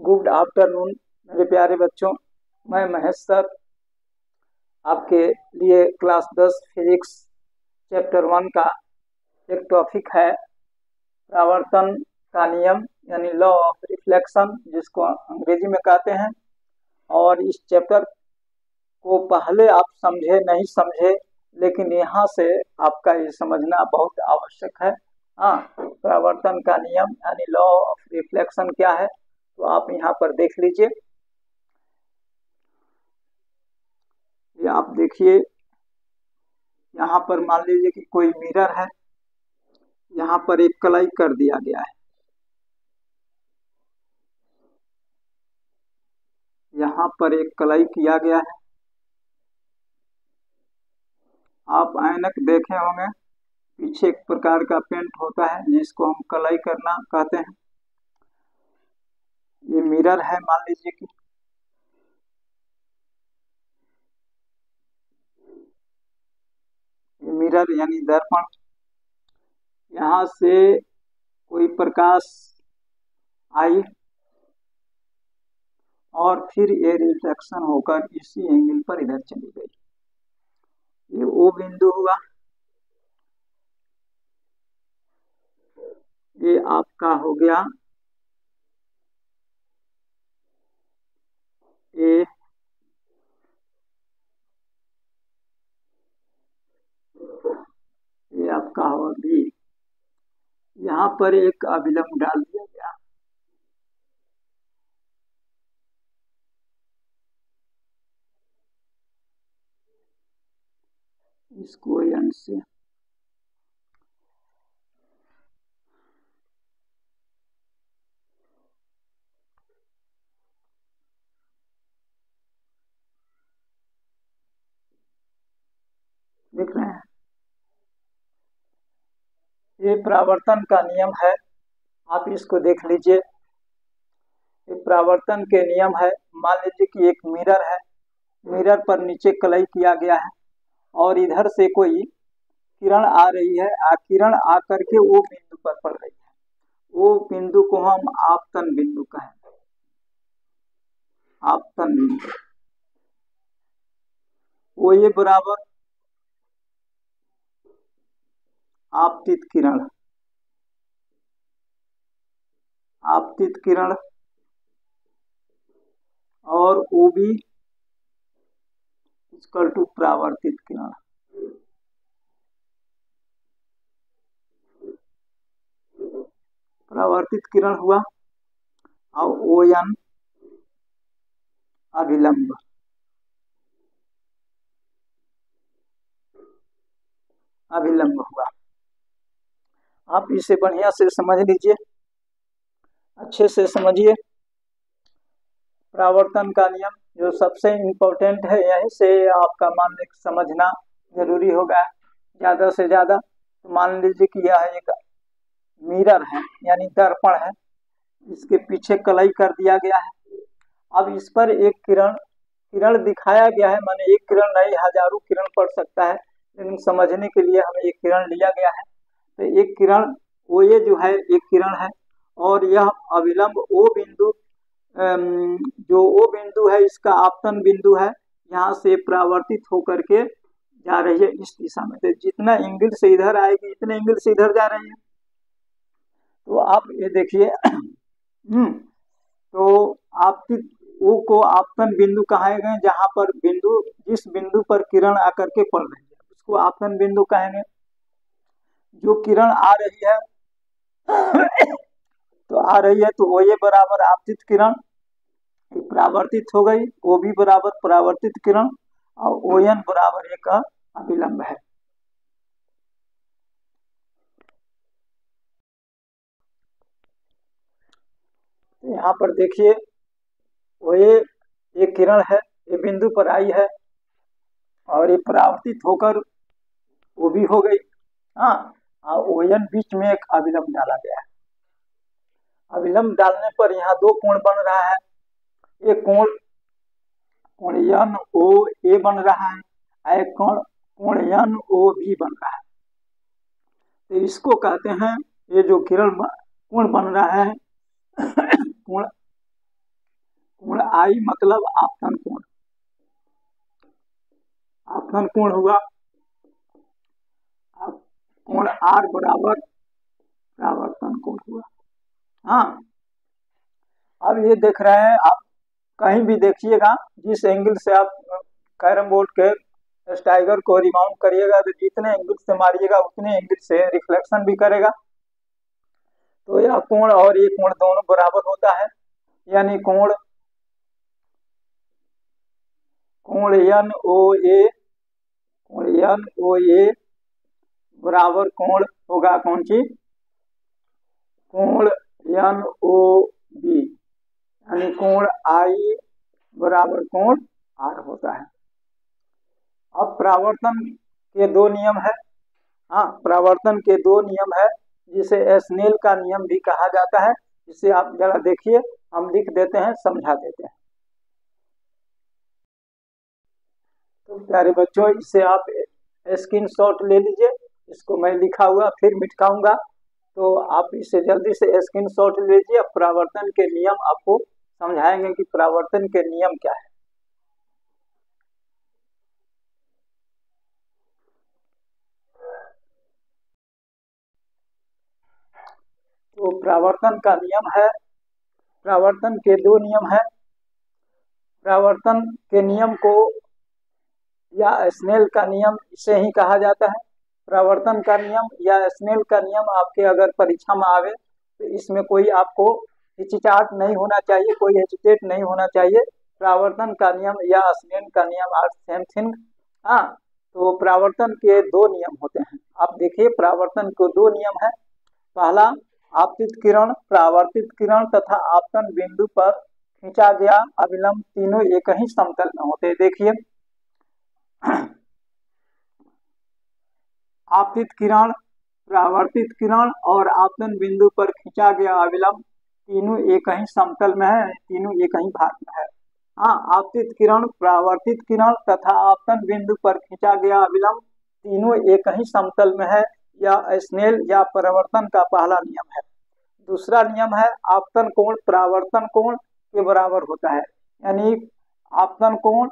Good afternoon मेरे प्यारे बच्चों। मैं महेश सर आपके लिए क्लास 10 फिजिक्स चैप्टर 1 का एक टॉपिक है परावर्तन का नियम यानी लॉ ऑफ रिफ्लेक्शन, जिसको अंग्रेजी में कहते हैं। और इस चैप्टर को पहले आप समझे नहीं समझे, लेकिन यहाँ से आपका ये समझना बहुत आवश्यक है। हाँ, परावर्तन का नियम यानी लॉ ऑफ रिफ्लेक्शन क्या है, तो आप यहाँ पर देख लीजिए। ये आप देखिए, यहाँ पर मान लीजिए कि कोई मिरर है, यहाँ पर एक कलाई कर दिया गया है, यहाँ पर एक कलाई किया गया है। आप ऐनक देखे होंगे, पीछे एक प्रकार का पेंट होता है जिसको हम कलाई करना कहते हैं। ये मिरर है, मान लीजिए कि मिरर यानी दर्पण। यहाँ से कोई प्रकाश आई और फिर ये रिफ्लेक्शन होकर इसी एंगल पर इधर चली गई। ये ओ बिंदु हुआ, ये आपका हो गया ए, ये आपका हो बी। यहाँ पर एक अभिलंब डाल दिया गया, इसको एन से देख रहे हैं। ये परावर्तन का नियम है, आप इसको देख लीजिए। ये परावर्तन के नियम है। मान लीजिए कि एक मिरर है, मिरर पर नीचे कलई किया गया है और इधर से कोई किरण आ रही है, किरण आकर के वो बिंदु पर पड़ रही है। वो बिंदु को हम आपतन बिंदु कहेंगे। आपतन बिंदु वो ये बराबर आपतित किरण, आपतित किरण और ओ बी इक्वल टू परावर्तित किरण। परावर्तित किरण हुआ और ओ एन अभिलंब। अभिलंब हुआ। आप इसे बढ़िया से समझ लीजिए, अच्छे से समझिए। परावर्तन का नियम जो सबसे इम्पोर्टेंट है, यहीं से आपका मान लीजिए समझना जरूरी होगा ज्यादा से ज्यादा। तो मान लीजिए कि यह एक मिरर है यानी दर्पण है, इसके पीछे कलई कर दिया गया है। अब इस पर एक किरण किरण दिखाया गया है, माने एक किरण नहीं हजारों किरण पड़ सकता है, लेकिन समझने के लिए हमें एक किरण लिया गया है। तो एक किरण वो ये जो है एक किरण है, और यह अविलंब ओ बिंदु, जो ओ बिंदु है इसका आपतन बिंदु है, यहाँ से परावर्तित होकर के जा रही है इस दिशा में। तो जितना एंगल से इधर आएगी इतने एंगल से इधर जा रही है। तो आप ये देखिए, तो आपकी ओ को आपतन बिंदु कहेंगे, जहां पर बिंदु जिस बिंदु पर किरण आकर के पड़ रही है उसको आपतन बिंदु कहेंगे। जो किरण आ रही है तो आ रही है, तो ओ ए बराबर आपतित किरण, परावर्तित हो गई। ओ बी बराबर परावर्तित किरण और ओ एन बराबर एक अभिलंब है। यहाँ पर देखिए, वो ये किरण है, ये बिंदु पर आई है और ये परावर्तित होकर वो भी हो गई। हाँ, ओ एन बीच में एक अभिलंब डाला गया है। अभिलंब डालने पर यहाँ दो कोण बन रहा है। एक कोण एन ओ ए बन रहा है, एक कोण एन ओ बी बन रहा है। तो इसको कहते हैं, ये जो किरण कोण बन रहा है कोण कोण आई मतलब आपतन कोण, आपतन कोण हुआ, कोण आर बराबर परावर्तन कोण हुआ। हाँ, अब ये देख रहे हैं आप, कहीं भी देखिएगा जिस एंगल से आप कैरम बोर्ड के स्टाइगर को रिमाउंट करिएगा तो जितने एंगल से मारिएगा उतने एंगल से रिफ्लेक्शन भी करेगा। तो यह कोण और ये कोण दोनों बराबर होता है, यानी कोण एन ओ ए, कोण एन ओ ए बराबर कोण होगा कौन सी, कोण एन ओ बी, यानी कोण आई बराबर कोण आर होता है। अब परावर्तन के दो नियम है। हाँ, परावर्तन के दो नियम है जिसे स्नेल का नियम भी कहा जाता है। इसे आप जरा देखिए, हम लिख देते हैं, समझा देते हैं। तो प्यारे बच्चों, इससे आप स्क्रीनशॉट ले लीजिए, इसको मैं लिखा हुआ फिर मिटाऊंगा, तो आप इसे जल्दी से स्क्रीनशॉट लीजिए। परावर्तन के नियम आपको समझाएंगे कि परावर्तन के नियम क्या है। तो परावर्तन का नियम है, परावर्तन के दो नियम है। परावर्तन के नियम को या स्नेल का नियम इसे ही कहा जाता है। परावर्तन का नियम या स्नेल का नियम आपके अगर परीक्षा में आवे तो इसमें कोई आपको हिचकिचाहट नहीं होना चाहिए, कोई हेजिटेट नहीं होना चाहिए। परावर्तन का नियम या स्नेल का नियम आर सेम थिंग। हाँ, तो परावर्तन के दो नियम होते हैं। आप देखिए, परावर्तन के दो नियम है। पहला, आपतित किरण, परावर्तित किरण तथा आपतन बिंदु पर खींचा गया अविलंब तीनों एक ही समतल में होते हैं। देखिए, आपतित किरण, परावर्तित किरण और आपतन बिंदु पर खींचा गया अविलंब तीनों एक ही समतल में है, तीनों एक ही भाग में है। हाँ, आपतित किरण, परावर्तित किरण तथा आपतन बिंदु पर खींचा गया अविलंब तीनों एक ही समतल में है, यह स्नेल या परावर्तन का पहला नियम है। दूसरा नियम है, आपतन कोण परावर्तन कोण के बराबर होता है, यानी आपतन कोण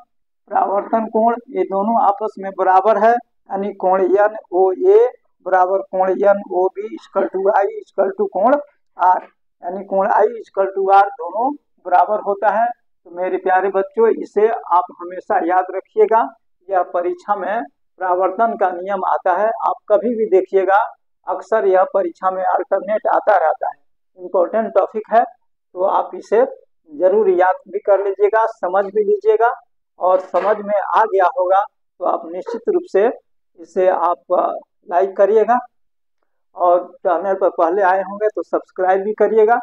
परावर्तन कोण ये दोनों आपस में बराबर है, यानी कोण एन ओ ए बराबर कोण N O B equal to I equal to कोण आर, यानी कोण आई इक्वल टू आर दोनों बराबर होता है। तो मेरे प्यारे बच्चों, इसे आप हमेशा याद रखिएगा। यह परीक्षा में परावर्तन का नियम आता है, आप कभी भी देखिएगा, अक्सर यह परीक्षा में अल्टरनेट आता रहता है। इम्पोर्टेंट टॉपिक है, तो आप इसे जरूर याद भी कर लीजिएगा, समझ भी लीजिएगा, और समझ में आ गया होगा तो आप निश्चित रूप से इसे आप लाइक करिएगा, और चैनल पर पहले आए होंगे तो सब्सक्राइब भी करिएगा,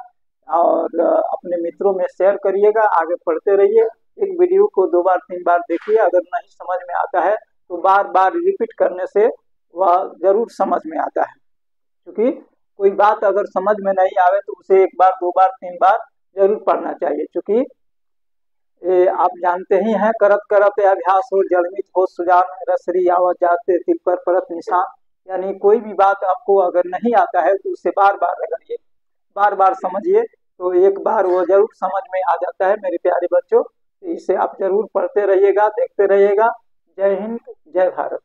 और अपने मित्रों में शेयर करिएगा। आगे पढ़ते रहिए, एक वीडियो को 2 बार 3 बार देखिए, अगर नहीं समझ में आता है तो बार बार रिपीट करने से वह जरूर समझ में आता है। क्योंकि कोई बात अगर समझ में नहीं आवे तो उसे 1 बार 2 बार 3 बार जरूर पढ़ना चाहिए। क्योंकि आप जानते ही हैं, करत करत अभ्यास हो जलमित हो सुजान, रसरी आवाज जाते तिल पर परत निशान, यानी कोई भी बात आपको अगर नहीं आता है तो उसे बार बार रगड़िए, बार बार समझिए, तो एक बार वो जरूर समझ में आ जाता है। मेरे प्यारे बच्चों, इसे आप जरूर पढ़ते रहिएगा, देखते रहिएगा। जय हिंद, जय भारत।